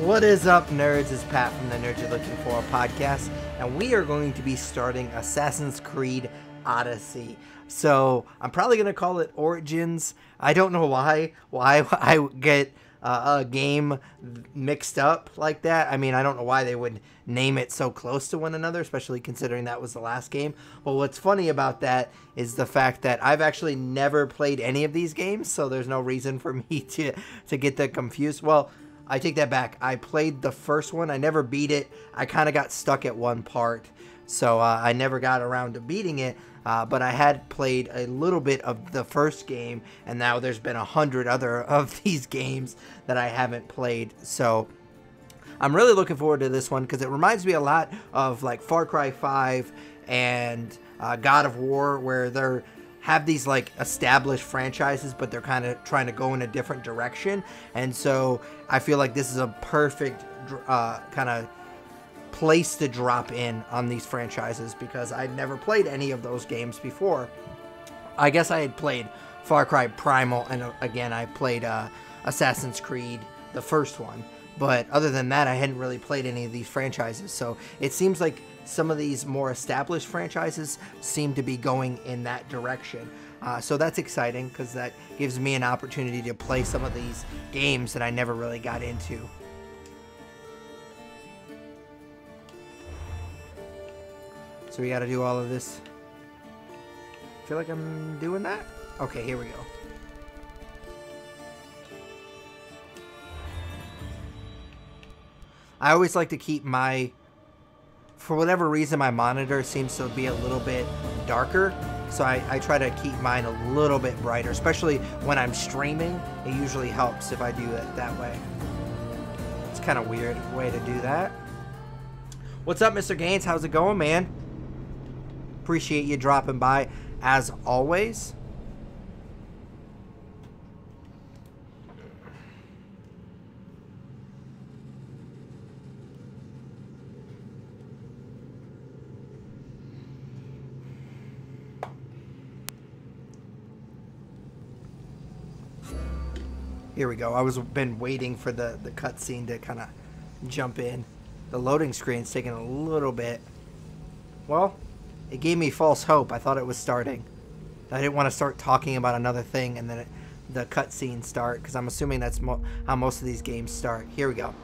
What is up, nerds? It's Pat from the Nerds You're Looking For podcast, and we are going to be starting Assassin's Creed Odyssey. So I'm probably going to call it Origins. I don't know why I get a game mixed up like that. I mean, I don't know why they would name it so close to one another, especially considering that was the last game. Well, what's funny about that is the fact that I've actually never played any of these games, so there's no reason for me to get that confused. Well, I take that back. I played the first one. I never beat it. I kind of got stuck at one part, so I never got around to beating it. But I had played a little bit of the first game, and now there's been 100 other of these games that I haven't played. So I'm really looking forward to this one because it reminds me a lot of like Far Cry 5 and God of War, where they're have these like established franchises, but they're kind of trying to go in a different direction. And so I feel like this is a perfect kind of place to drop in on these franchises because I'd never played any of those games before. I guess I had played Far Cry Primal, and again I played Assassin's Creed, the first one, but other than that I hadn't really played any of these franchises. So it seems like some of these more established franchises seem to be going in that direction. So that's exciting because that gives me an opportunity to play some of these games that I never really got into. So we got to do all of this. I feel like I'm doing that. Okay, here we go. I always like to keep my, for whatever reason, my monitor seems to be a little bit darker. So I try to keep mine a little bit brighter, especially when I'm streaming. It usually helps if I do it that way. It's kind of weird way to do that. What's up, Mr. Gaines? How's it going, man? Appreciate you dropping by as always. Here we go. I was been waiting for the cutscene to kind of jump in. The loading screen's taking a little bit. Well, it gave me false hope. I thought it was starting. I didn't want to start talking about another thing and then the cutscene start, because I'm assuming that's how most of these games start. Here we go.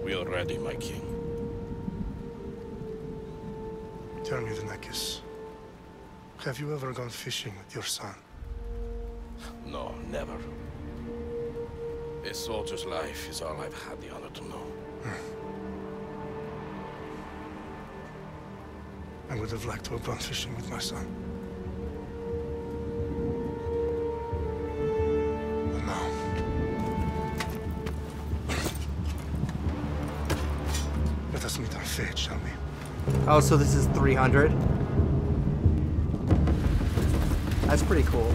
We are ready, my king. Tell me, the Nekis, have you ever gone fishing with your son? No, never. A soldier's life is all I've had the honor to know. I would have liked to have gone fishing with my son. But now... let us meet our fate, shall we? Oh, so this is 300? That's pretty cool.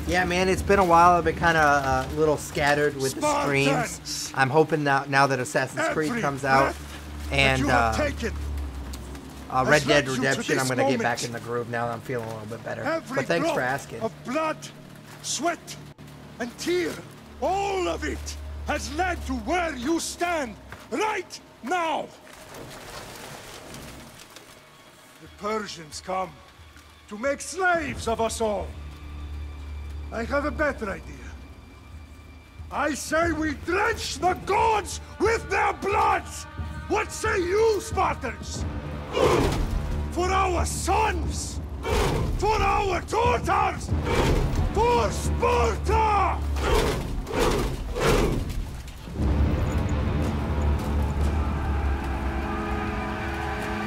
Yeah, man, it's been a while. I've been kind of a little scattered with the streams. I'm hoping now that Assassin's Creed comes out and Red Dead Redemption, I'm going to get back in the groove now that I'm feeling a little bit better. But thanks for asking. Of blood, sweat, and tear, all of it has led to where you stand right now. The Persians come to make slaves of us all. I have a better idea. I say we drench the gods with their blood! What say you, Spartans? For our sons! For our daughters! For Sparta!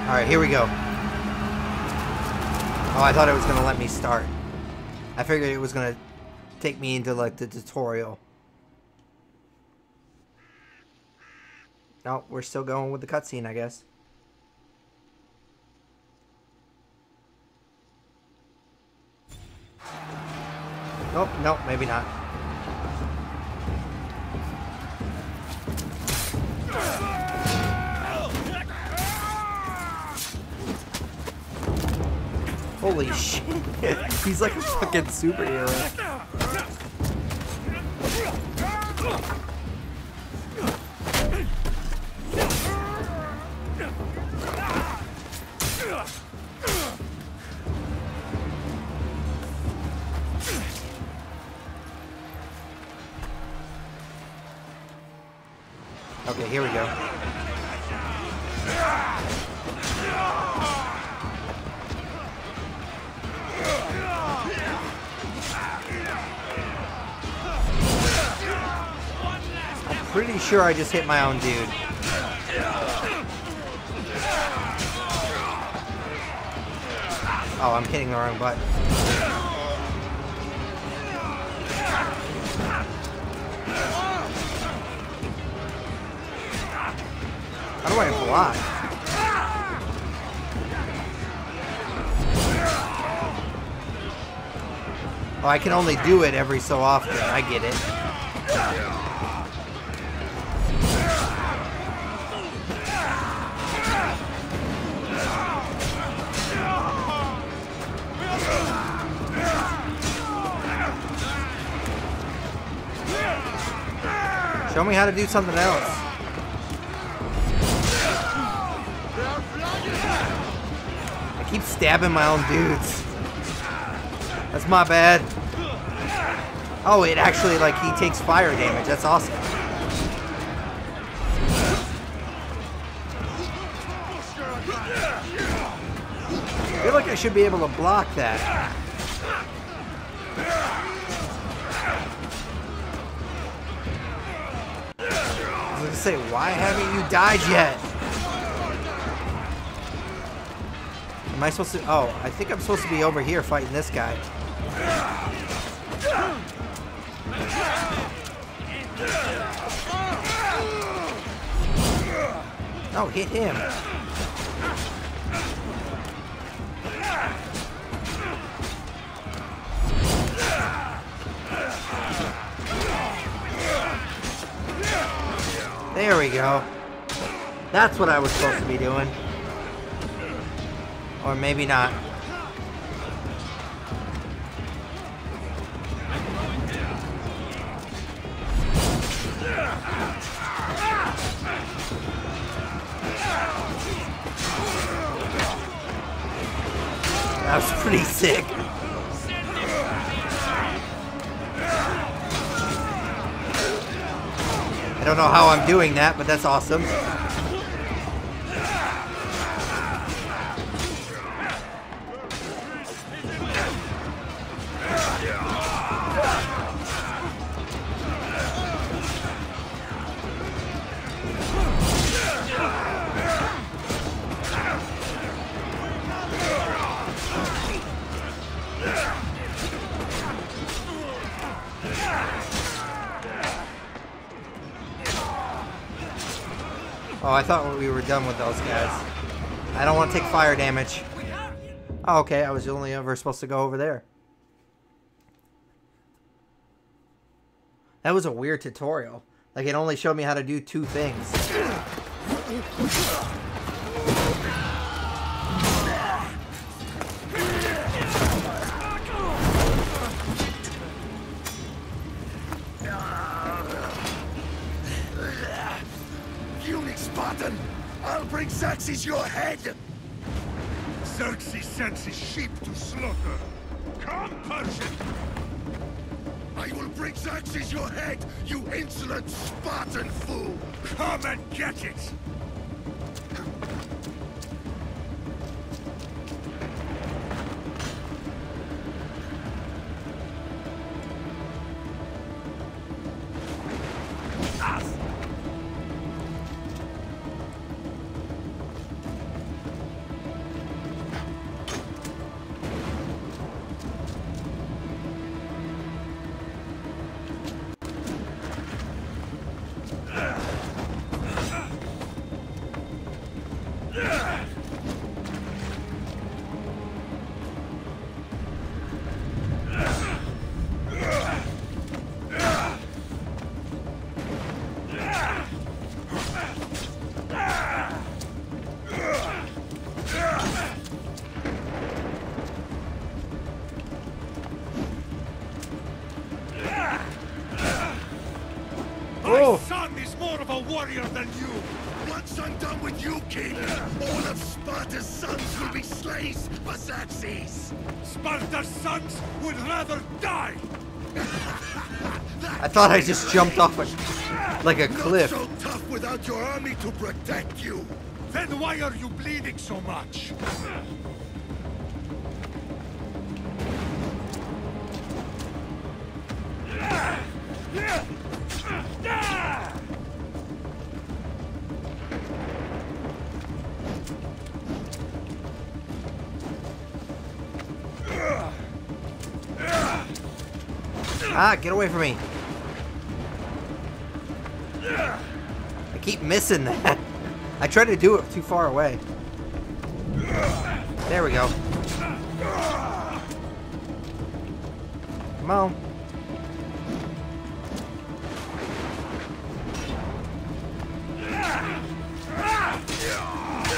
Alright, here we go. Oh, I thought it was going to let me start. I figured it was going to take me into like the tutorial. No, we're still going with the cutscene, I guess. Nope, nope, maybe not. Holy shit. He's like a fucking superhero. Okay, here we go. I'm pretty sure I just hit my own dude. Oh, I'm hitting the wrong button. How do I block? Oh, I can only do it every so often. I get it. Show me how to do something else. I keep stabbing my own dudes. That's my bad. Oh, it actually, like, he takes fire damage. That's awesome. I feel like I should be able to block that. I was gonna say, why haven't you died yet? Am I supposed to? Oh, I think I'm supposed to be over here fighting this guy. Oh, hit him. There we go. That's what I was supposed to be doing. Or maybe not. That was pretty sick. I don't know how I'm doing that, but that's awesome. Oh, I thought we were done with those guys. I don't want to take fire damage. Oh, okay, I was only ever supposed to go over there. That was a weird tutorial. Like, it only showed me how to do 2 things. Spartan! I'll bring Xerxes your head! Xerxes sends his sheep to slaughter. Come, Persian! I will bring Xerxes your head, you insolent Spartan fool! Come and get it! warrior than you. Once I'm done with you, King, all of Sparta's sons will be slaves for Xerxes. Sparta's sons would rather die. I thought I just jumped off like a cliff. Not so tough without your army to protect you. Then why are you bleeding so much? Ah, get away from me. I keep missing that. I tried to do it too far away. There we go. Come on.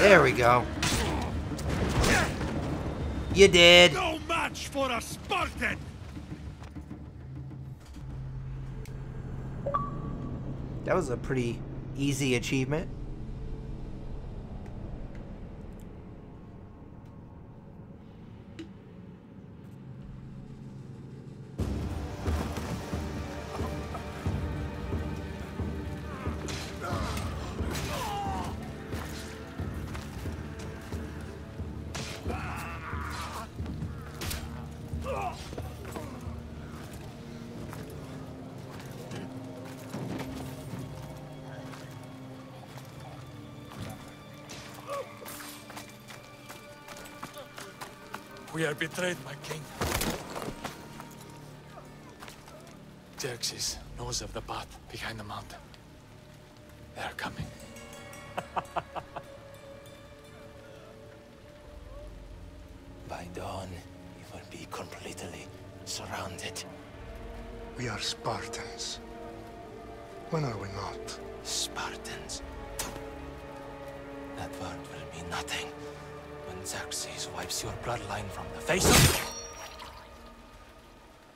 There we go. You did. No match for a Spartan. That was a pretty easy achievement. We are betrayed, my king. Xerxes knows of the path behind the mountain. They are coming. By dawn, you will be completely surrounded. We are Spartans. When are we not? Spartans. That word will mean nothing when Xerxes wipes your bloodline from the face of...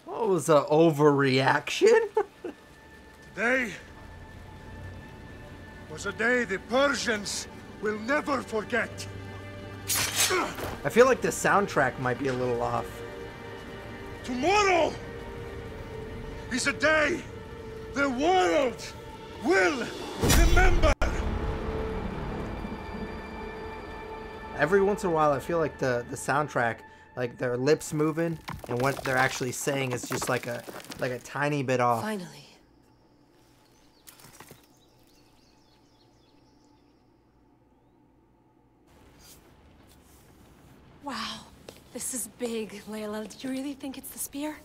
What was an overreaction? Today was a day the Persians will never forget. I feel like the soundtrack might be a little off. Tomorrow is a day the world will remember. Every once in a while, I feel like the soundtrack, like their lips moving and what they're actually saying is just like a tiny bit off. Finally. Wow, this is big, Layla. Did you really think it's the spear?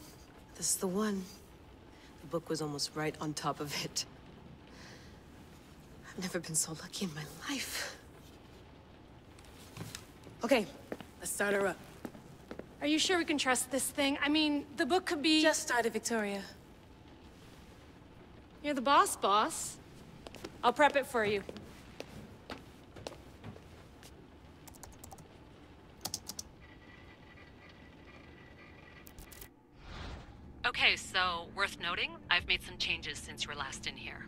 This is the one. The book was almost right on top of it. I've never been so lucky in my life. Okay, let's start her up. Are you sure we can trust this thing? I mean, the book could be... Just started, Victoria. You're the boss, boss. I'll prep it for you. Okay, so worth noting, I've made some changes since you were last in here.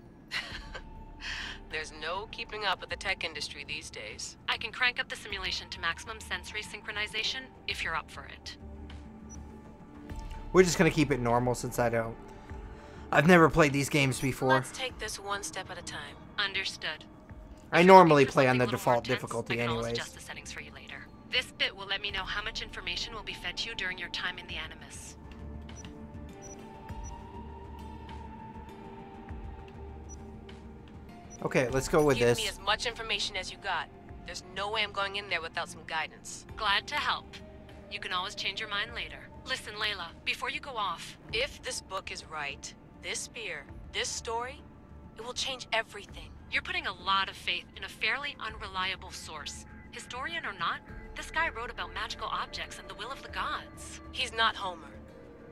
There's no keeping up with the tech industry these days. I can crank up the simulation to maximum sensory synchronization if you're up for it. We're just gonna keep it normal since I've never played these games before. Let's take this one step at a time. Understood. I normally play on the default difficulty I can always anyways. adjust the settings for you later. This bit will let me know how much information will be fed to you during your time in the Animus. Okay, let's go with Give this. me as much information as you got. There's no way I'm going in there without some guidance. Glad to help. You can always change your mind later. Listen, Layla, before you go off... If this book is right, this spear, this story, it will change everything. You're putting a lot of faith in a fairly unreliable source. Historian or not, this guy wrote about magical objects and the will of the gods. He's not Homer.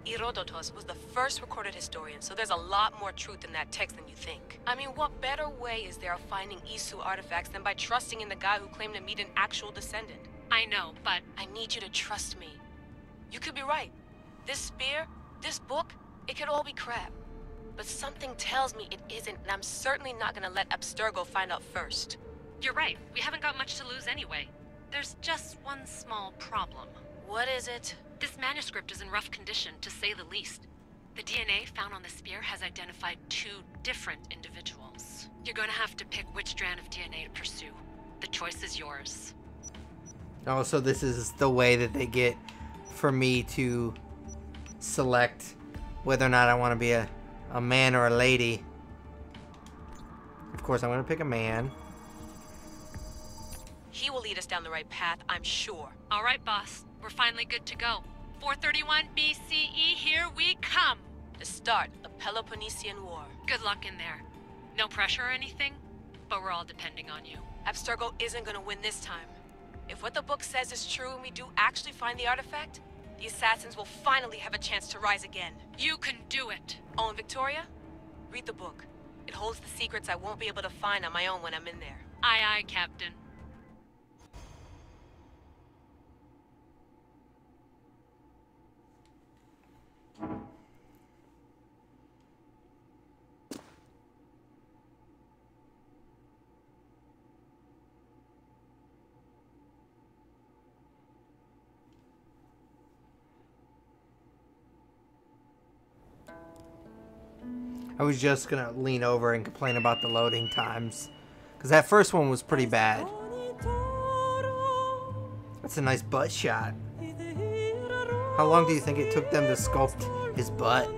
Herodotus was the first recorded historian, so there's a lot more truth in that text than you think. I mean, what better way is there of finding Isu artifacts than by trusting in the guy who claimed to meet an actual descendant? I know, but... I need you to trust me. You could be right. This spear, this book, it could all be crap. but something tells me it isn't, and I'm certainly not gonna let Abstergo find out first. You're right. We haven't got much to lose anyway. There's just one small problem. What is it? This manuscript is in rough condition, to say the least. The DNA found on the spear has identified 2 different individuals. You're gonna have to pick which strand of DNA to pursue. The choice is yours. Oh, so this is the way that they get for me to select whether or not I want to be a man or a lady. Of course, I'm going to pick a man. He will lead us down the right path, I'm sure. All right, boss. We're finally good to go. 431 BCE, here we come! The start of Peloponnesian War. Good luck in there. No pressure or anything, but we're all depending on you. Abstergo isn't gonna win this time. If what the book says is true and we do actually find the artifact, the assassins will finally have a chance to rise again. You can do it! Oh, and Victoria? Read the book. It holds the secrets I won't be able to find on my own when I'm in there. Aye, aye, Captain. I was just gonna lean over and complain about the loading times, because that first one was pretty bad. That's a nice butt shot. How long do you think it took them to sculpt his butt?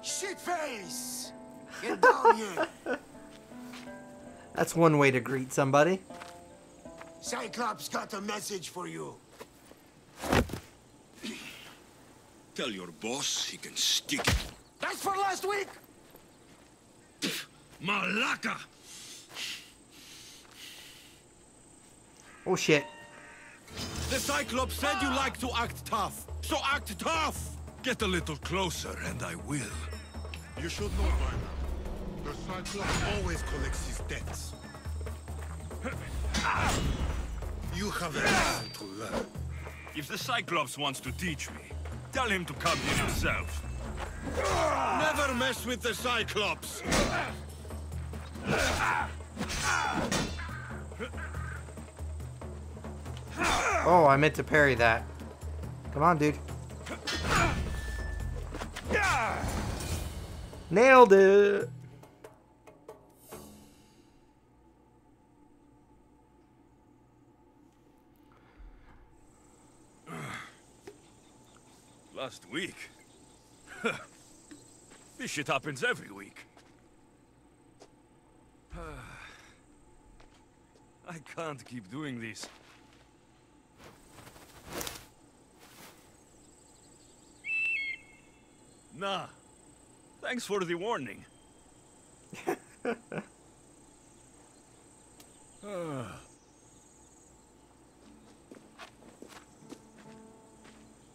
Shitface! Get down here! That's one way to greet somebody. Cyclops got a message for you. Tell your boss he can stick it. That's for last week! Malaka! Oh shit. The Cyclops said you like to act tough, so act tough! Get a little closer and I will. You should know by now. The Cyclops always collects his debts. You have a lesson to learn. If the Cyclops wants to teach me, tell him to come here himself. Never mess with the Cyclops! Oh, I meant to parry that. Come on, dude. Nailed it! Last week? This shit happens every week. I can't keep doing this. Nah. Thanks for the warning.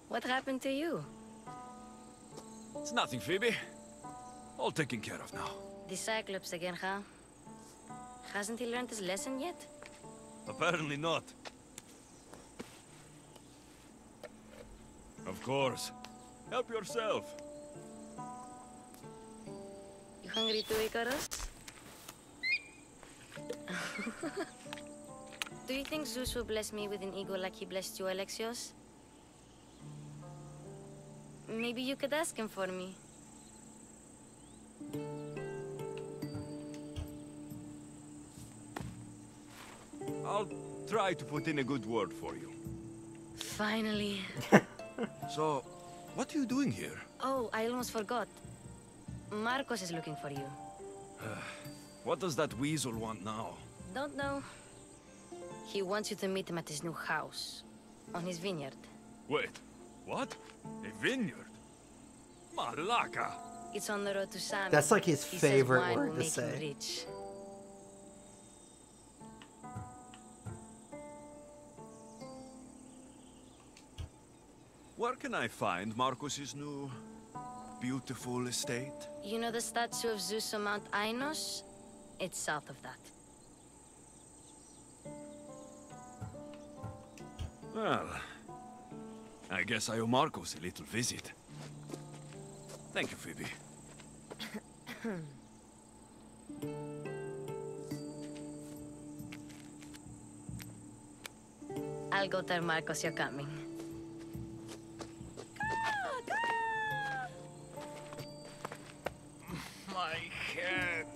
What happened to you? It's nothing, Phoebe. All taken care of now. The Cyclops again, huh? Hasn't he learned his lesson yet? Apparently not. Of course. Help yourself. You hungry too, Icarus? Do you think Zeus will bless me with an ego like he blessed you, Alexios? Maybe you could ask him for me. I'll try to put in a good word for you. Finally. So, what are you doing here? Oh, I almost forgot. Marcos is looking for you. What does that weasel want now? Don't know. He wants you to meet him at his new house. On his vineyard. Wait, what? A vineyard? Malaka! It's on the road to Sami. That's like his He favorite says wine word will to make him say. rich. Where can I find Marcos's new, beautiful estate? You know the statue of Zeus on Mount Ainos? It's south of that. Well, I guess I owe Marcos a little visit. Thank you, Phoebe. I'll go tell Marcos you're coming. My head.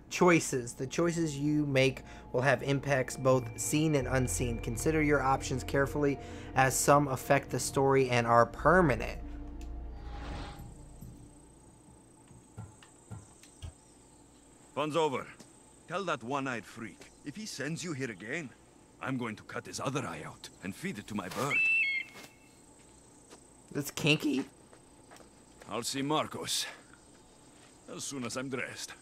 Choices. The choices you make will have impacts both seen and unseen. Consider your options carefully, as some affect the story and are permanent. Fun's over. Tell that one-eyed freak, if he sends you here again, I'm going to cut his other eye out and feed it to my bird. That's kinky. I'll see Marcos as soon as I'm dressed.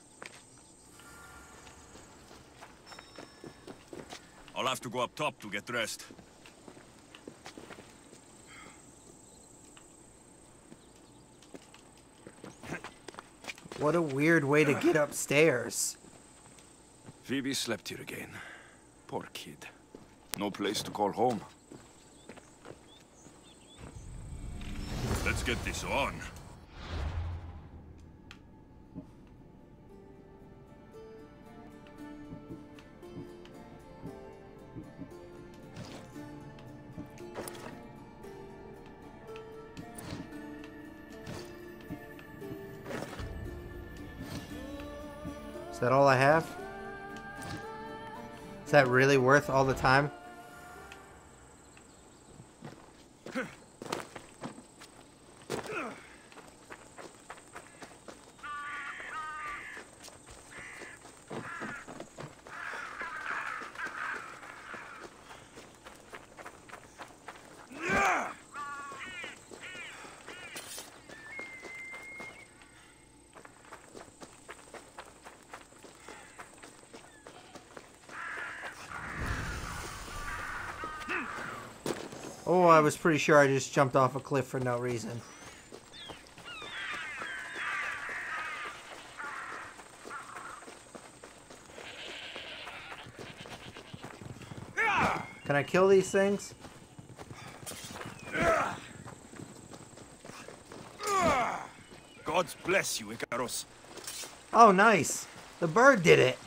I'll have to go up top to get dressed. What a weird way to get upstairs. Phoebe slept here again. Poor kid. No place to call home. Let's get this on. Is that all I have? Is that really worth all the time? Oh, I was pretty sure I just jumped off a cliff for no reason. Can I kill these things? God bless you, Icarus. Oh, nice. The bird did it.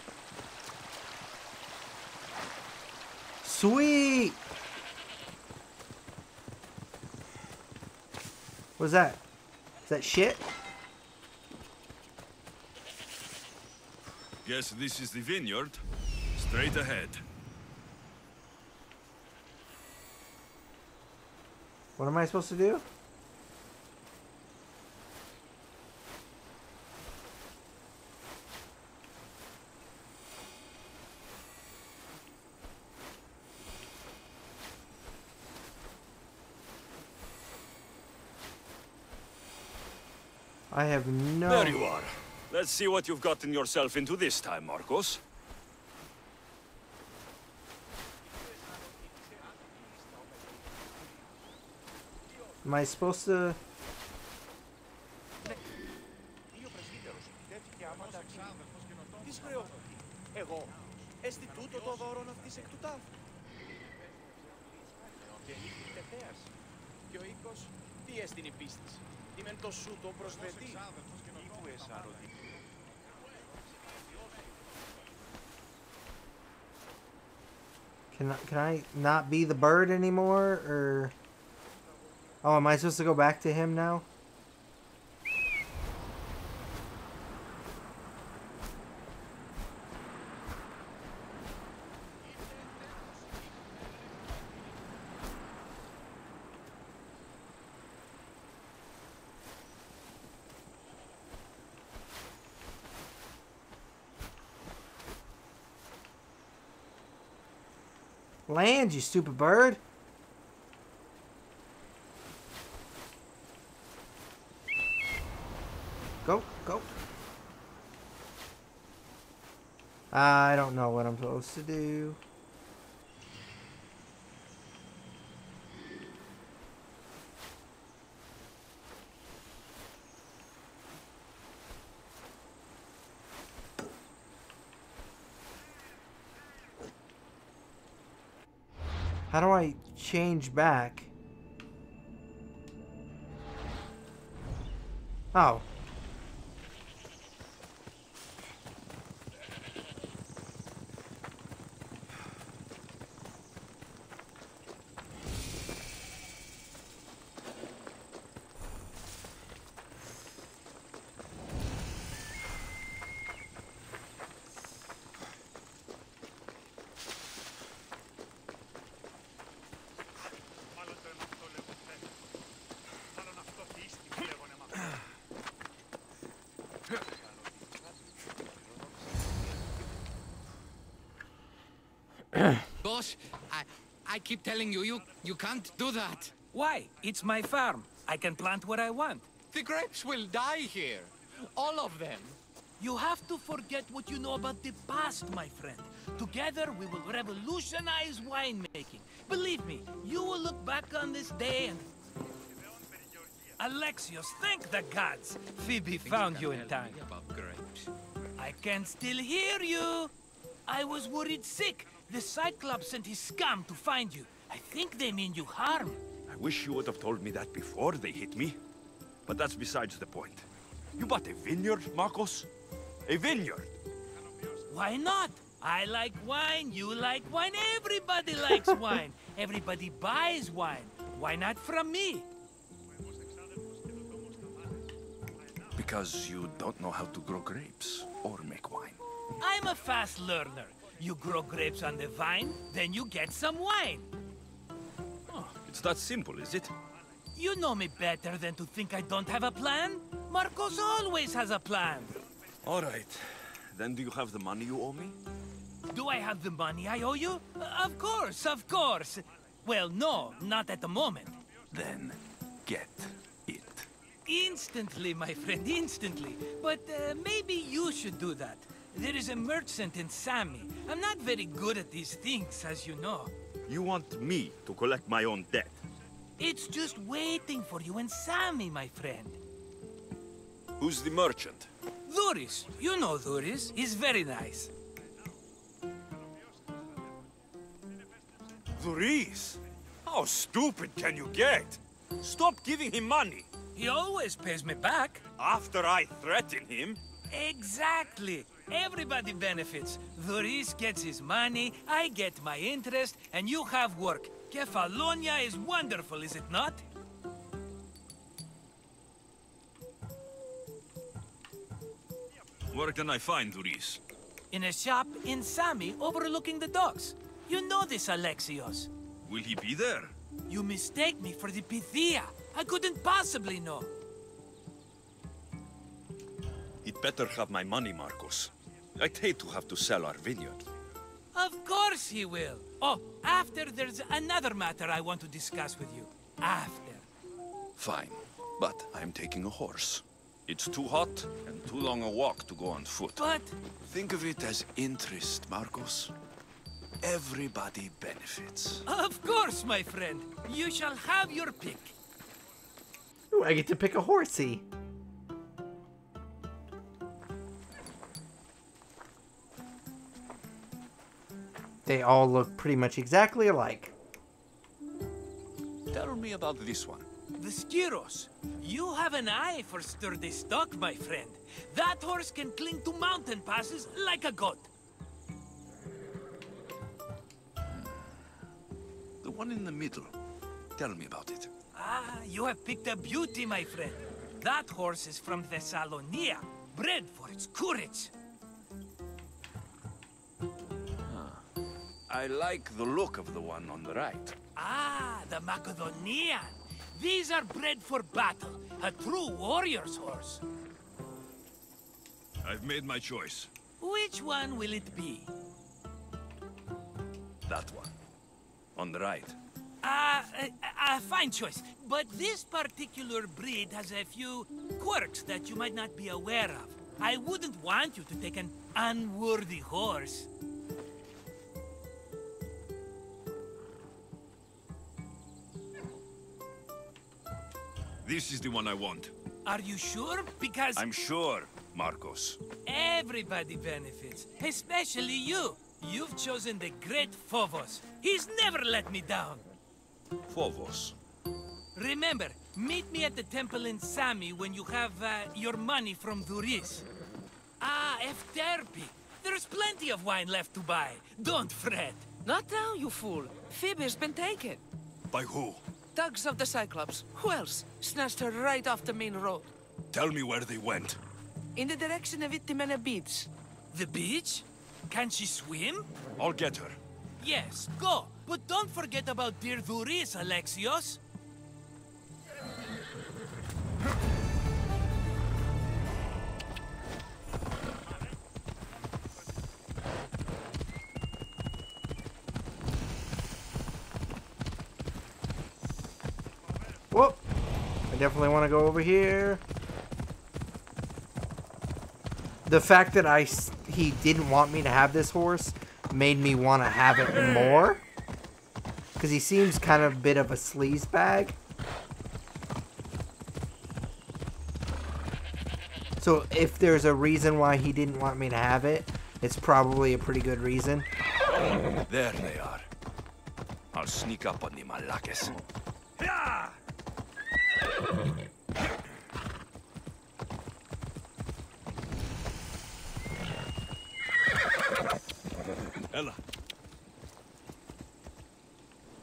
Sweet. What's that? Is that shit? Guess this is the vineyard. Straight ahead. What am I supposed to do? I have no... There you are. Let's see what you've gotten yourself into this time, Marcos. Am I supposed to... Εγώ, έστι τούτο το δώρον αυτής εκ του τάφου. Και νύχτη τεθέας. Και ο οίκος, τι έστιν η πίστης. Τι μεν το σου το προσθετεί. Οίκου εσάρωτη. Can I not be the bird anymore, or... Oh, am I supposed to go back to him now? Land, you stupid bird. Go, go. I don't know what I'm supposed to do. How do I change back? Oh. Boss, I keep telling you can't do that. Why? It's my farm. I can plant what I want. The grapes will die here. All of them. You have to forget what you know about the past, my friend. Together, we will revolutionize winemaking. Believe me, you will look back on this day and... Alexios, thank the gods! Phoebe found you in time. About grapes. I can still hear you! I was worried sick. The Cyclops sent his scum to find you. I think they mean you harm. I wish you would have told me that before they hit me. But that's besides the point. You bought a vineyard, Marcos? A vineyard? Why not? I like wine, you like wine, everybody likes wine. Everybody buys wine. Why not from me? Because you don't know how to grow grapes or make wine. I'm a fast learner. You grow grapes on the vine, then you get some wine. Oh, it's that simple, is it? You know me better than to think I don't have a plan. Marcos always has a plan. All right. Then do you have the money you owe me? Do I have the money I owe you? Of course, of course. Well, no, not at the moment. Then get it. Instantly, my friend, instantly. But maybe you should do that. There is a merchant in Sami. I'm not very good at these things, as you know. You want me to collect my own debt? It's just waiting for you in Sami, my friend. Who's the merchant? Dhuris. You know Dhuris. He's very nice. Dhuris? How stupid can you get? Stop giving him money. He always pays me back. After I threaten him? Exactly. Everybody benefits. Dhuris gets his money, I get my interest, and you have work. Kefalonia is wonderful, is it not? Where can I find Dhuris? In a shop in Sami overlooking the docks. You know this, Alexios. Will he be there? You mistake me for the Pythia. I couldn't possibly know. He'd better have my money, Marcos. I'd hate to have to sell our vineyard. Of course he will. Oh, after there's another matter I want to discuss with you. After. Fine, but I'm taking a horse. It's too hot and too long a walk to go on foot. But... Think of it as interest, Marcos. Everybody benefits. Of course, my friend. You shall have your pick. Ooh, I get to pick a horsey. They all look pretty much exactly alike. Tell me about this one. The Skiros. You have an eye for sturdy stock, my friend. That horse can cling to mountain passes like a goat. one in the middle. Tell me about it. Ah, you have picked a beauty, my friend. That horse is from Thessalonia, bred for its courage. I like the look of the one on the right. Ah, the Macedonian. These are bred for battle, a true warrior's horse. I've made my choice. Which one will it be? That one. On the right. A fine choice. But this particular breed has a few quirks that you might not be aware of. I wouldn't want you to take an unworthy horse. This is the one I want. Are you sure? Because... I'm sure, Marcos. everybody benefits, especially you. You've chosen the great Phobos. He's never let me down. Phobos. Remember, meet me at the temple in Sami when you have your money from Duris. Ah, Efterpi. There's plenty of wine left to buy. Don't fret. Not now, you fool. Phoebe's been taken. By who? Thugs of the Cyclops. Who else? Snatched her right off the main road. Tell me where they went. In the direction of Itimena Beach. The beach? Can she swim? I'll get her. Yes, go. But don't forget about dear Duris, Alexios. Whoop! I definitely want to go over here. The fact that he didn't want me to have this horse made me want to have it more. Because he seems kind of a bit of a sleaze bag. So if there's a reason why he didn't want me to have it, it's probably a pretty good reason. There they are. I'll sneak up on the Malakes. Ella.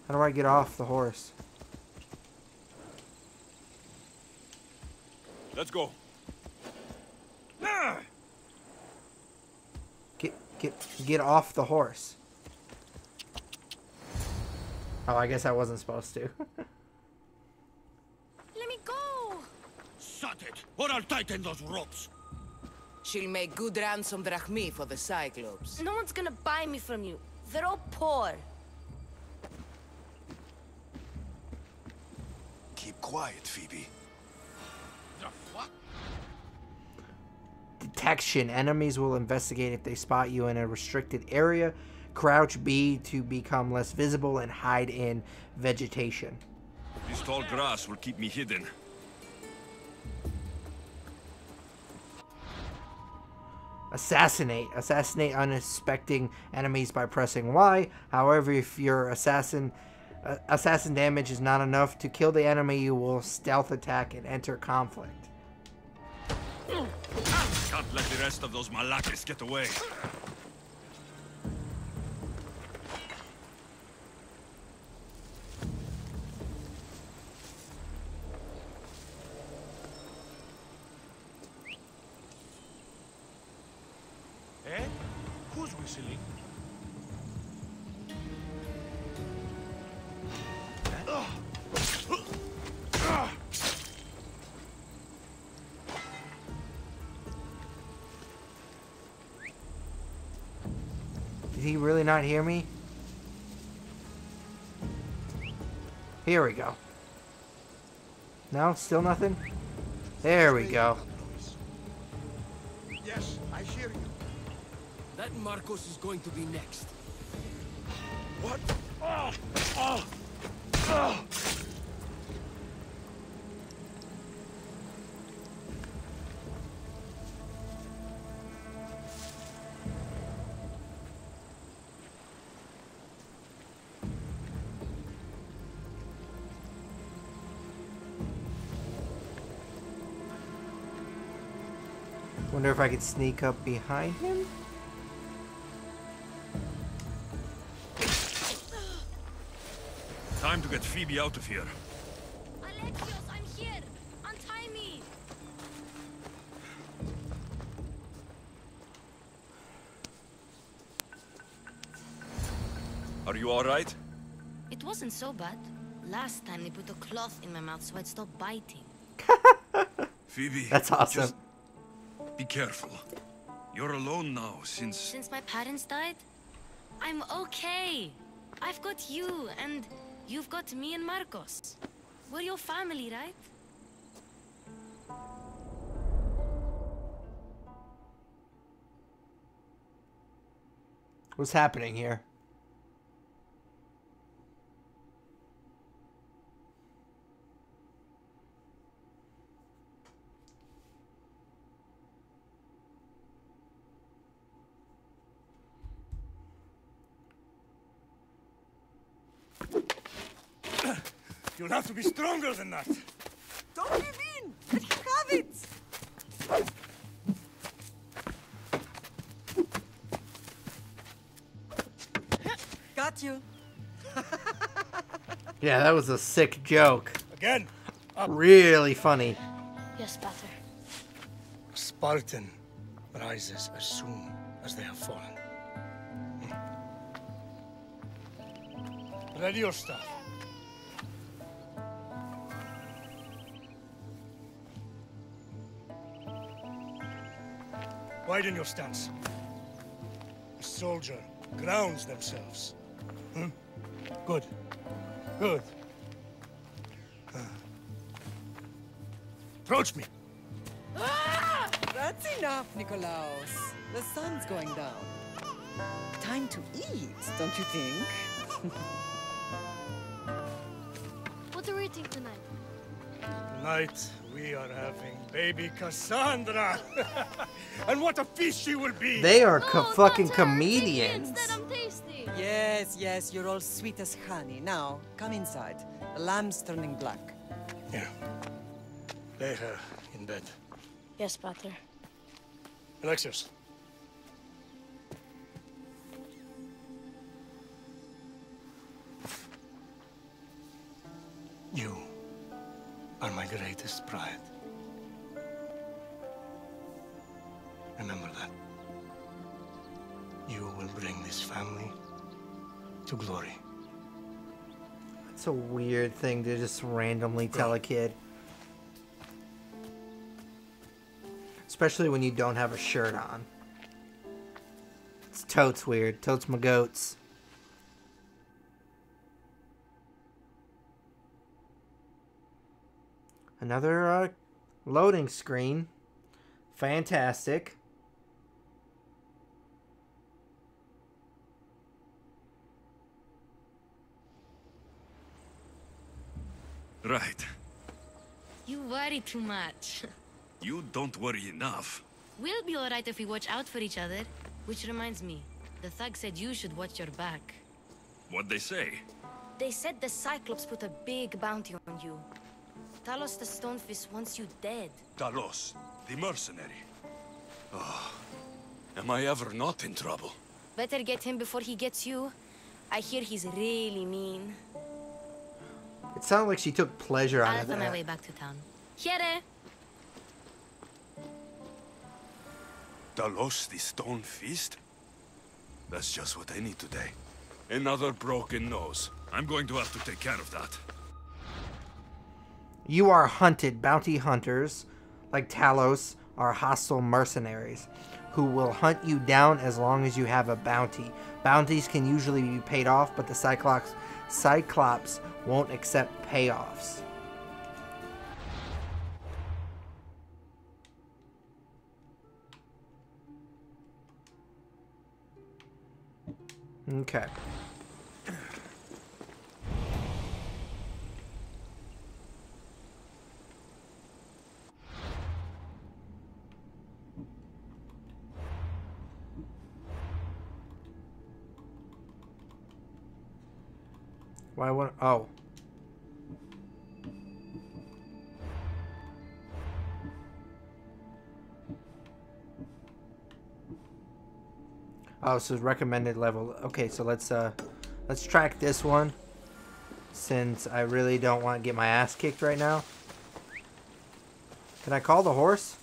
How do I get off the horse? Let's go. Get off the horse. Oh, I guess I wasn't supposed to. Let me go! Shut it, or I'll tighten those ropes. She'll make good ransom drachmi for the Cyclops. No one's gonna buy me from you. They're all poor. Keep quiet, Phoebe. The fuck? Detection. Enemies will investigate if they spot you in a restricted area. Crouch B to become less visible and hide in vegetation. This tall grass will keep me hidden. Assassinate. Assassinate unsuspecting enemies by pressing Y. However, if your assassin damage is not enough to kill the enemy, you will stealth attack and enter conflict. Can't let the rest of those Malakes get away. Eh? Who's whistling? Did he really not hear me? Here we go. No? Still nothing? There we go. Yes, I hear you. That Marcos is going to be next. What? Oh! Oh! Oh! Wonder if I could sneak up behind him? time to get Phoebe out of here. Alexios, I'm here. Untie me. Are you all right? It wasn't so bad. Last time they put a cloth in my mouth so I'd stop biting. Phoebe, That's awesome. just be careful. You're alone now since my parents died? I'm okay. I've got you, and you've got me and Marcos. We're your family, right? What's happening here? You'll have to be stronger than that. Don't give in! Let him have it! Got you. Yeah, that was a sick joke. Again. Really funny. Yes, Pater. Spartan rises as soon as they have fallen. Ready your stuff. Widen your stance. A soldier grounds themselves. Good. Good. Approach me. Ah! That's enough, Nikolaos. The sun's going down. Time to eat, don't you think? What are we eating tonight? Tonight, we are having baby Cassandra. And what a feast she will be! They are fucking comedians. Yes, yes, you're all sweet as honey. Now, come inside. The lamb's turning black. Here. Lay her in bed. Yes, Pater. Alexios. You are my greatest pride. Remember that. You will bring this family to glory. It's a weird thing to just randomly tell a kid. Especially when you don't have a shirt on. It's totes weird. Totes my goats. Another loading screen. Fantastic. Right. You worry too much. You don't worry enough. We'll be alright if we watch out for each other. Which reminds me, the thug said you should watch your back. What'd they say? They said the Cyclops put a big bounty on you. Talos the Stonefist wants you dead. Talos, the mercenary. Oh, am I ever not in trouble? Better get him before he gets you. I hear he's really mean. It sounded like she took pleasure out I'll of find my that. way back to town. Here! Talos, the Stone Fist? That's just what I need today. Another broken nose. I'm going to have to take care of that. You are hunted. Bounty hunters, like Talos, are hostile mercenaries who will hunt you down as long as you have a bounty. Bounties can usually be paid off, but the Cyclops won't accept payoffs. Okay. Why would... Oh. Oh, so recommended level. Okay, so let's track this one. since I really don't want to get my ass kicked right now. Can I call the horse?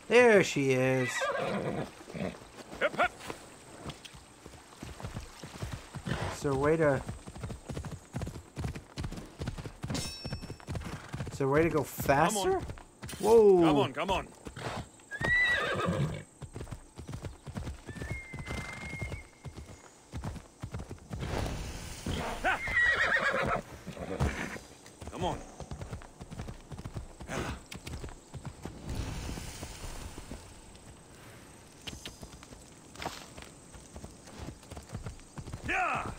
There she is. Hip, hip. Is there a way to... Is there a way to go faster? Whoa. Come on, come on. Come on. Ella. Yeah.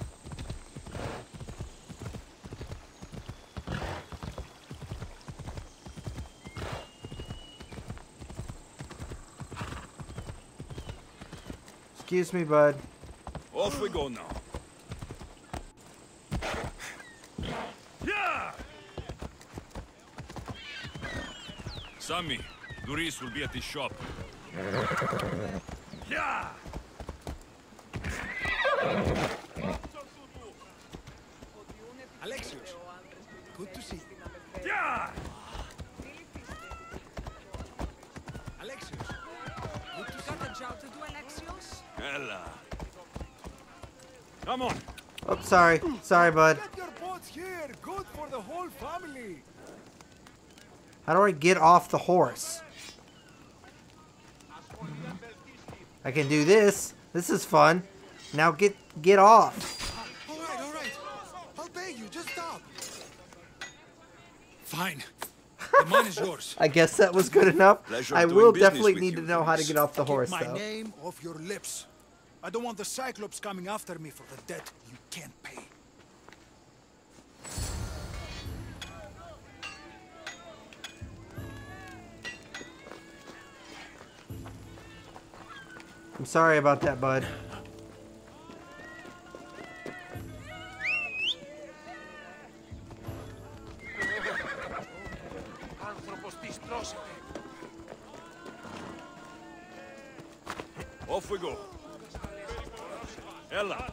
Excuse me, bud. Off we go now. Yeah. Sammy, Doris will be at the shop. Yeah. Alexios, good to see you. Yeah. Alexios, good to see you. Got a job to do, Alexios? Ella. Come on. Oh, sorry. Sorry, bud. Get your boats here. Good for the whole family. How do I get off the horse? I can do this. This is fun. Now get off. All right. I'll pay you. Just stop. Fine. The mine is yours. I guess that was good enough. Pleasure I doing will business definitely with need you, to know how to Doris. get off the horse, Keep my though. name off your lips. I don't want the Cyclops coming after me for the debt you can't pay. I'm sorry about that, bud. Off we go. Ella.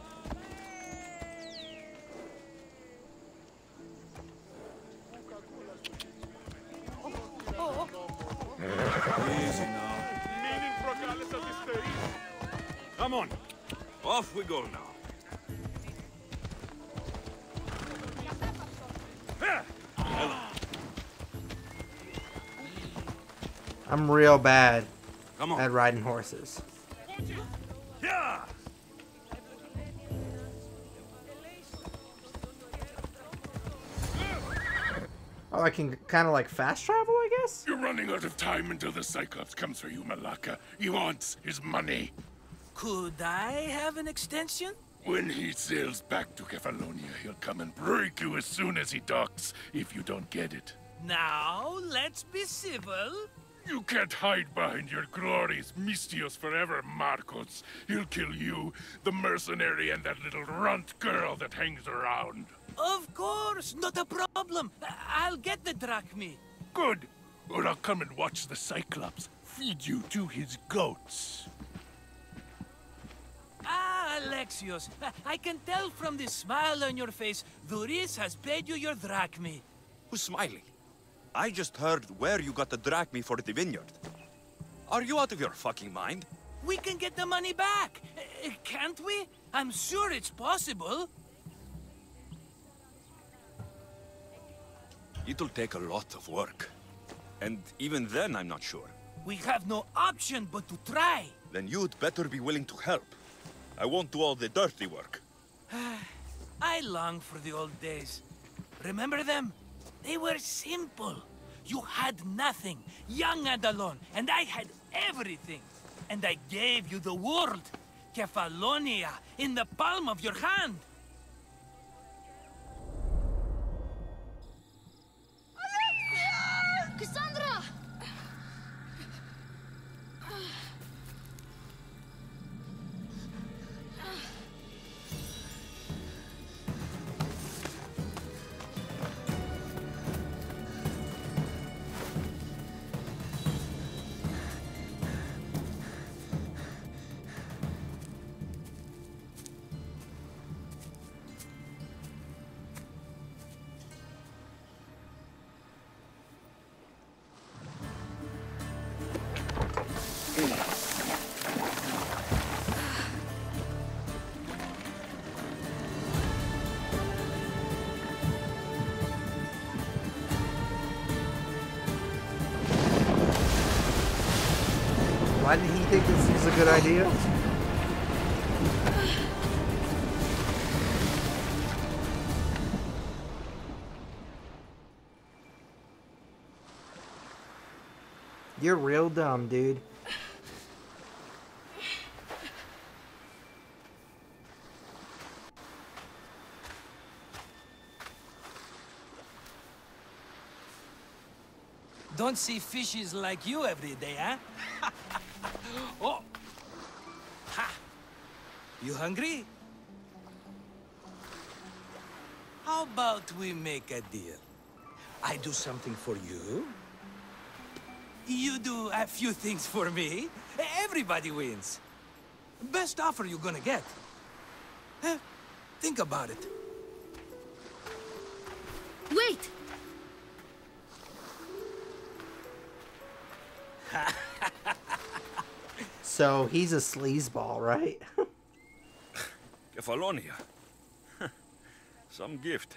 Easy now. Come on. Off we go now. I'm real bad Come on. at riding horses. Yeah. Oh, I can kind of like fast travel, I guess? You're running out of time until the Cyclops comes for you, Malaka. He wants his money. Could I have an extension? When he sails back to Kefalonia, he'll come and break you as soon as he docks, if you don't get it. Now, let's be civil. You can't hide behind your glories, Mistios forever, Marcos. He'll kill you, the mercenary, and that little runt girl that hangs around. Of course, not a problem. I'll get the drachmi. Good. Or I'll come and watch the Cyclops feed you to his goats. Ah, Alexios, I can tell from the smile on your face, Doris has paid you your drachmi. Who's smiling? I just heard where you got the drachmi for the vineyard. Are you out of your fucking mind? We can get the money back, can't we? I'm sure it's possible. It'll take a lot of work. And even then, I'm not sure. We have no option but to try. Then you'd better be willing to help. I won't do all the dirty work. I long for the old days. Remember them? They were simple. You had nothing, young and alone, and I had everything. And I gave you the world, Kefalonia, in the palm of your hand. Cassandra! Why did he think this was a good idea? You're real dumb, dude. Don't see fishes like you every day, huh? Oh! Ha! You hungry? How about we make a deal? I do something for you. You do a few things for me. Everybody wins. Best offer you're gonna get. Think about it. Wait! So he's a sleazeball, right? Kefalonia. Some gift.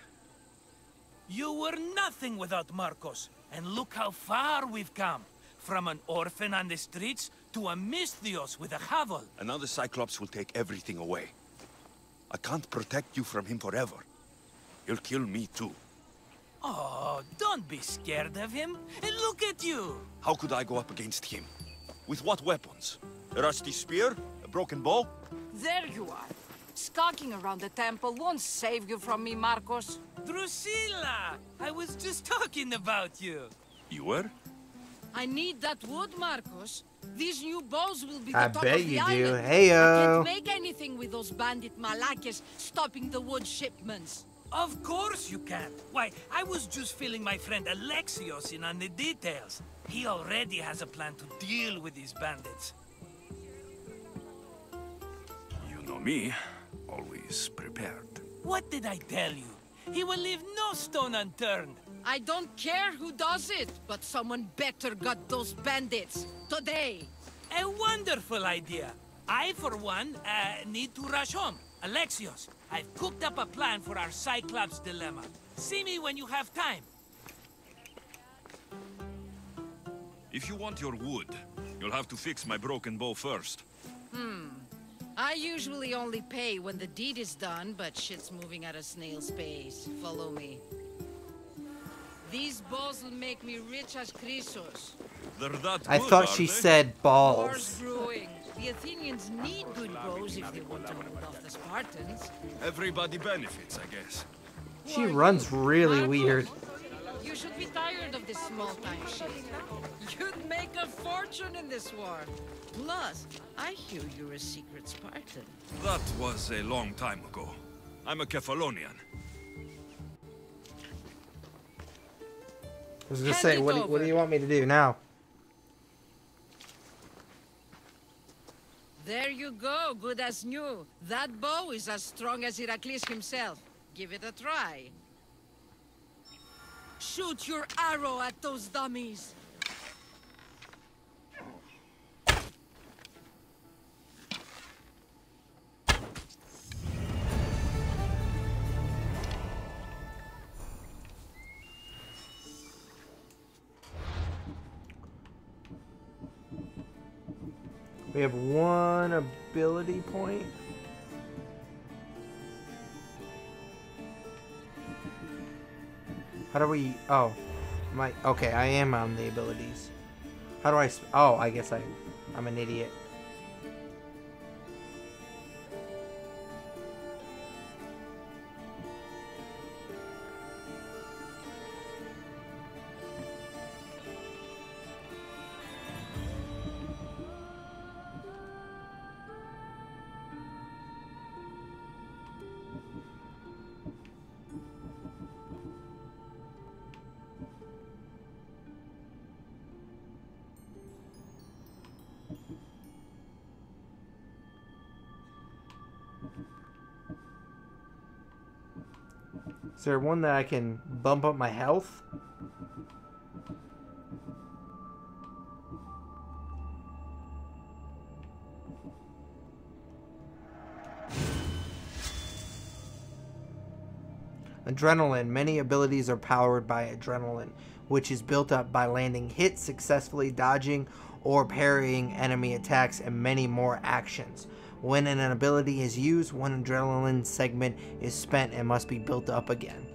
You were nothing without Marcos. And look how far we've come. From an orphan on the streets to a Misthios with a hovel. And now the Cyclops will take everything away. I can't protect you from him forever. He'll kill me too. Oh, don't be scared of him. And look at you. How could I go up against him? With what weapons? A rusty spear? A broken bow? There you are. Skulking around the temple won't save you from me, Marcos. Drusilla! I was just talking about you. You were? I need that wood, Marcos. These new bows will be the I top bet of the you do. island. Heyo. I can't make anything with those bandit malakes stopping the wood shipments. Of course you can. Why, I was just filling my friend Alexios in on the details. He already has a plan to deal with these bandits. You know me. Always prepared. What did I tell you? He will leave no stone unturned. I don't care who does it, but someone better got those bandits. Today. A wonderful idea. I, for one, need to rush home. Alexios, I've cooked up a plan for our Cyclops dilemma. See me when you have time. If you want your wood, you'll have to fix my broken bow first. I usually only pay when the deed is done, but shit's moving at a snail's pace. Follow me. These bows will make me rich as Chrysos. They're that I good, thought are she they? said War's balls. brewing. The Athenians need good bows if they want to hold off the Spartans. Everybody benefits, I guess. She runs really Marcos, weird. You should be tired of this small-time shit. You'd make a fortune in this war. Plus, I hear you're a secret Spartan. That was a long time ago. I'm a Kefalonian. I was gonna say, what do you want me to do now? There you go, good as new. That bow is as strong as Heracles himself. Give it a try. Shoot your arrow at those dummies. We have one ability point. How do we... Oh. Okay, I am on the abilities. How do I... Oh, I guess I'm an idiot. Is there one that I can bump up my health? Adrenaline. Many abilities are powered by adrenaline, which is built up by landing hits, successfully dodging, or parrying enemy attacks, and many more actions. When an ability is used, one adrenaline segment is spent and must be built up again.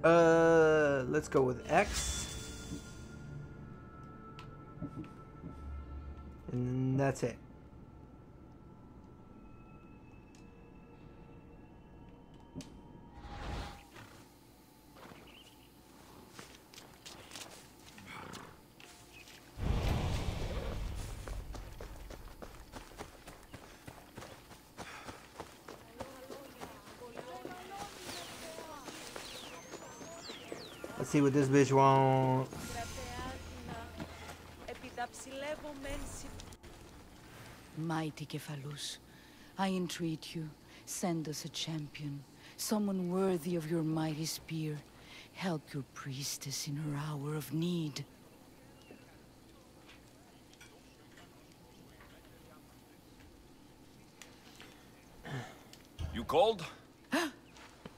Let's go with X. And that's it. Let's see what this bitch wants. Mighty Cephalus, I entreat you, send us a champion, someone worthy of your mighty spear. Help your priestess in her hour of need. You called?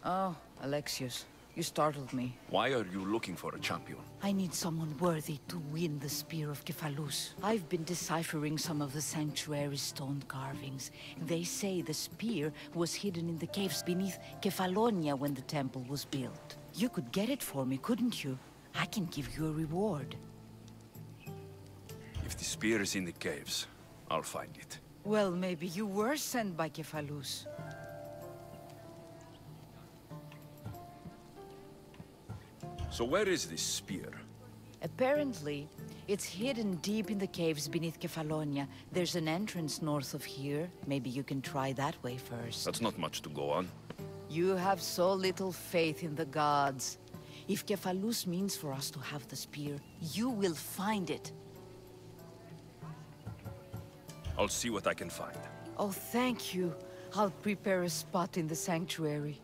Oh, Alexius, you startled me. Why are you looking for a champion? I need someone worthy to win the Spear of Cephalus. I've been deciphering some of the sanctuary's stone carvings. They say the spear was hidden in the caves beneath Kefalonia when the temple was built. You could get it for me, couldn't you? I can give you a reward. If the spear is in the caves, I'll find it. Well, maybe you were sent by Cephalus. So where is this spear? Apparently, it's hidden deep in the caves beneath Kefalonia. There's an entrance north of here. Maybe you can try that way first. That's not much to go on. You have so little faith in the gods. If Cephalus means for us to have the spear, you will find it. I'll see what I can find. Oh, thank you. I'll prepare a spot in the sanctuary.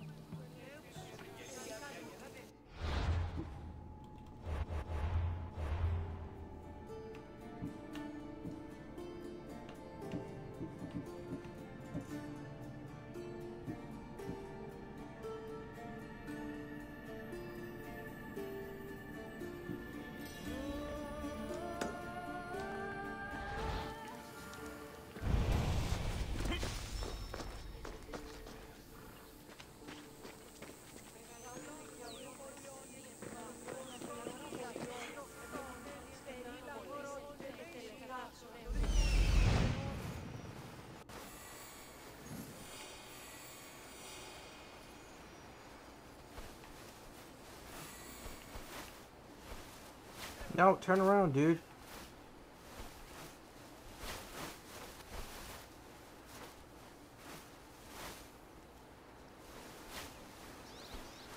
No, turn around, dude.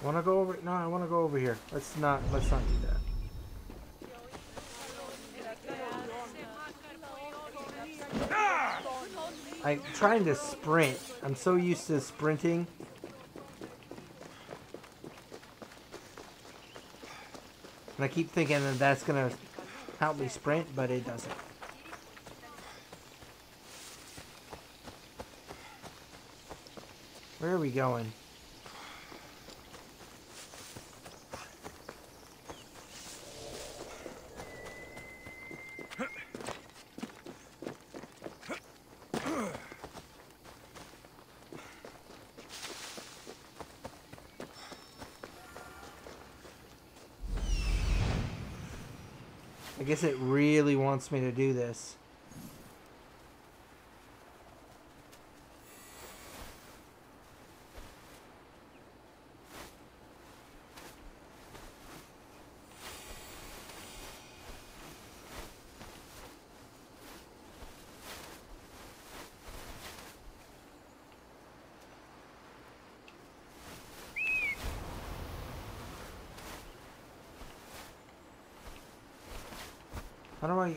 Wanna go over? No, I wanna go over here. Let's not do that. I'm trying to sprint. I'm so used to sprinting. And I keep thinking that that's gonna help me sprint, but it doesn't. Where are we going? I guess it really wants me to do this. How do I...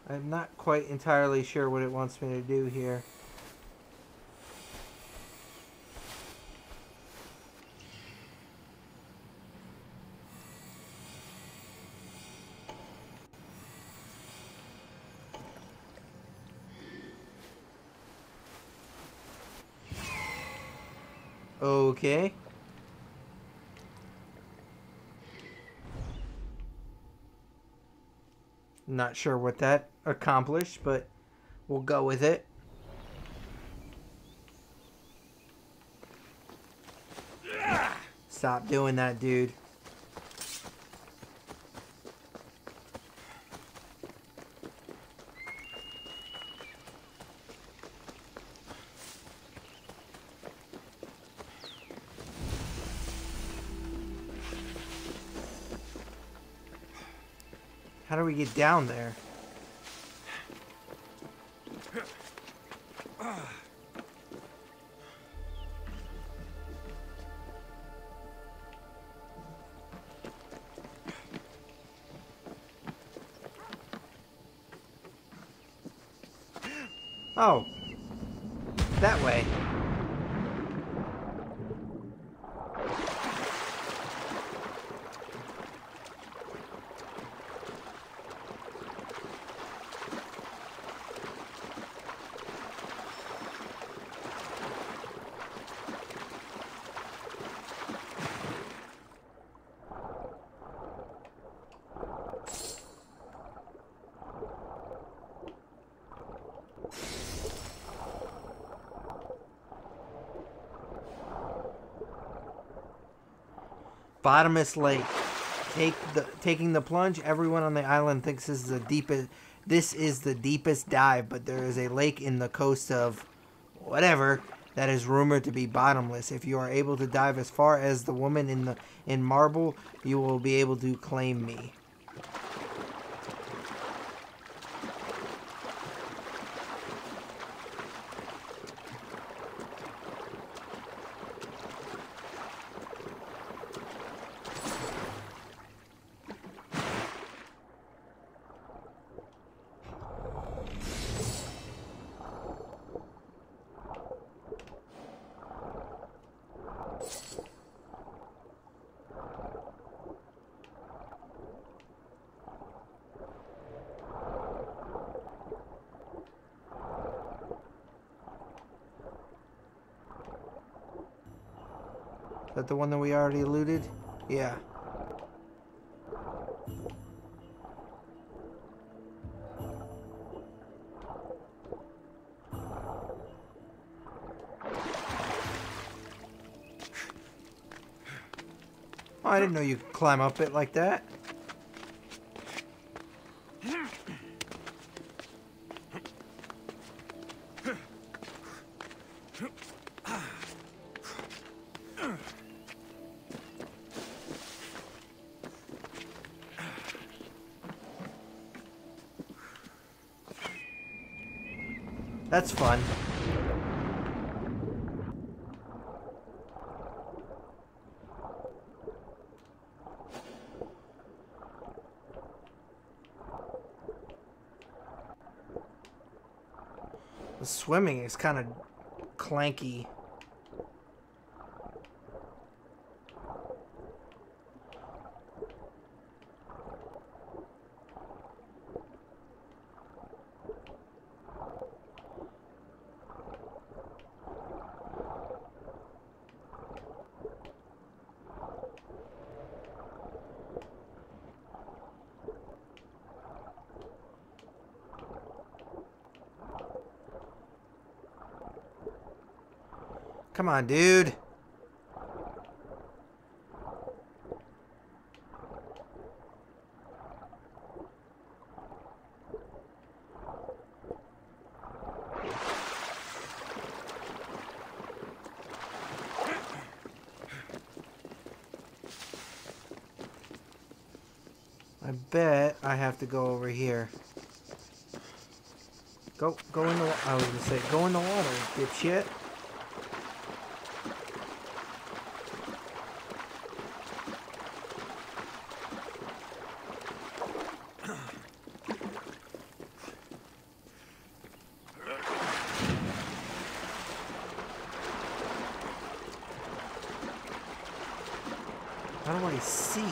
I'm not quite entirely sure what it wants me to do here. Okay. Not sure what that accomplished, but we'll go with it. Stop doing that, dude. How do we get down there? Oh, that way. Bottomless lake. Taking the plunge. Everyone on the island thinks this is the deepest dive, but there is a lake in the coast of whatever that is rumored to be bottomless. If you are able to dive as far as the woman in marble, you will be able to claim me. Is that the one that we already looted? Yeah. Oh, I didn't know you could climb up it like that. That's fun. The swimming is kind of clanky. Come on, dude. I bet I have to go over here. Go in the. I was gonna say, go in the water, dipshit. How do I see?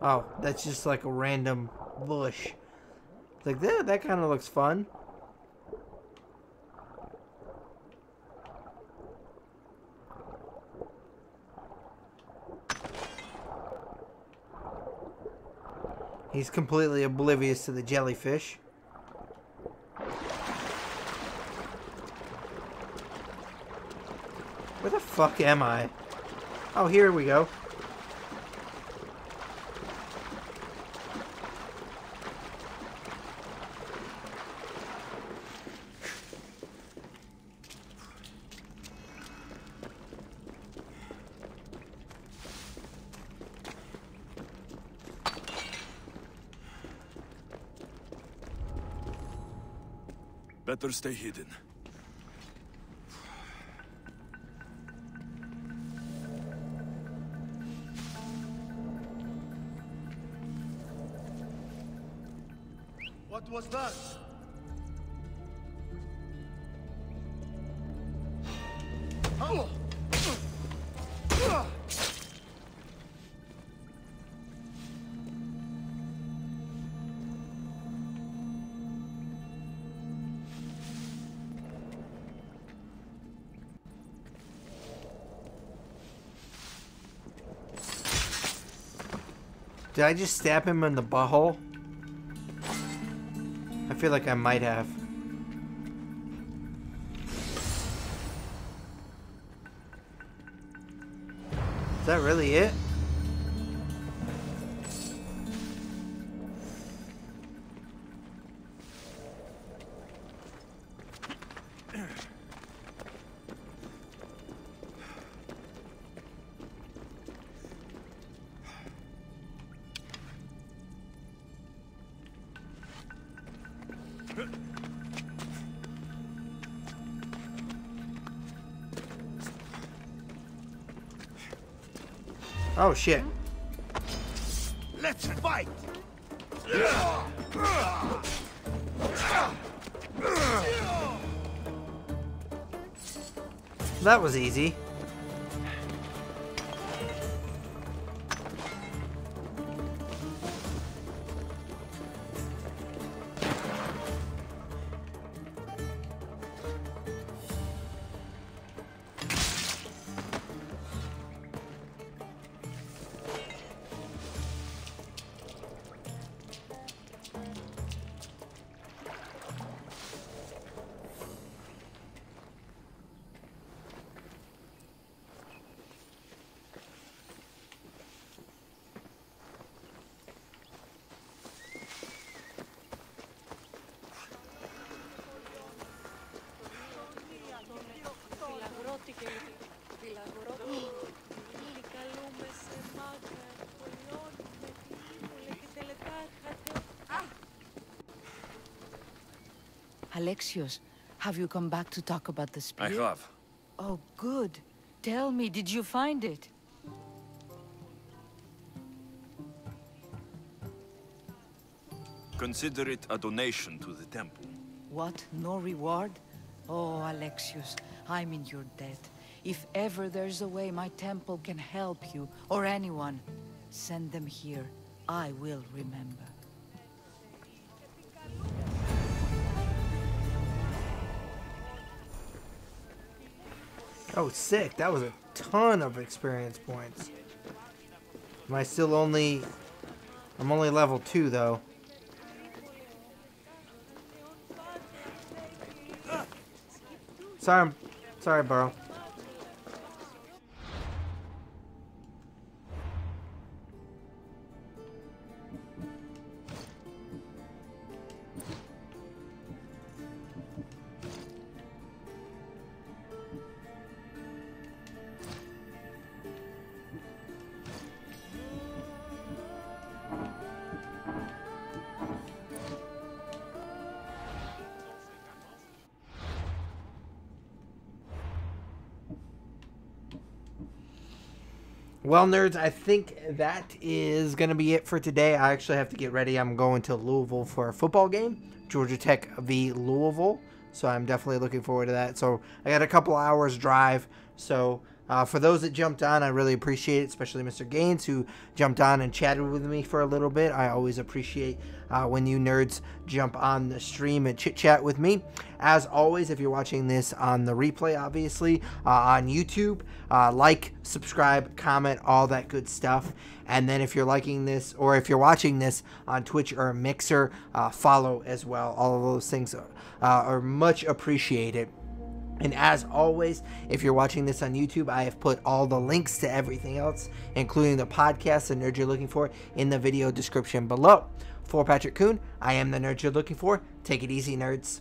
Oh, that's just like a random bush. It's like, that kind of looks fun. He's completely oblivious to the jellyfish. Where the fuck am I? Oh, here we go. Better stay hidden. What was that? Oh! Did I just stab him in the butthole? I feel like I might have. Is that really it? Oh shit. Let's fight! That was easy. Alexios, have you come back to talk about the spear? I have. Oh, good. Tell me, did you find it? Consider it a donation to the temple. What? No reward? Oh, Alexios, I'm in your debt. If ever there's a way my temple can help you, or anyone, send them here. I will remember. Oh, sick. That was a ton of experience points. Am I still only... I'm only level 2, though. Sorry, bro. Well, nerds, I think that is going to be it for today. I actually have to get ready. I'm going to Louisville for a football game, Georgia Tech v. Louisville. So I'm definitely looking forward to that. So I got a couple hours drive. So For those that jumped on, I really appreciate it, especially Mr. Gaines, who jumped on and chatted with me for a little bit. I always appreciate when you nerds jump on the stream and chit-chat with me. As always, if you're watching this on the replay, obviously, on YouTube, like, subscribe, comment, all that good stuff. And then if you're liking this, or if you're watching this on Twitch or Mixer, follow as well. All of those things are much appreciated. And as always, if you're watching this on YouTube, I have put all the links to everything else, including the podcast, the nerd you're looking for, in the video description below. For Patrick Kuhn, I am the nerd you're looking for. Take it easy, nerds.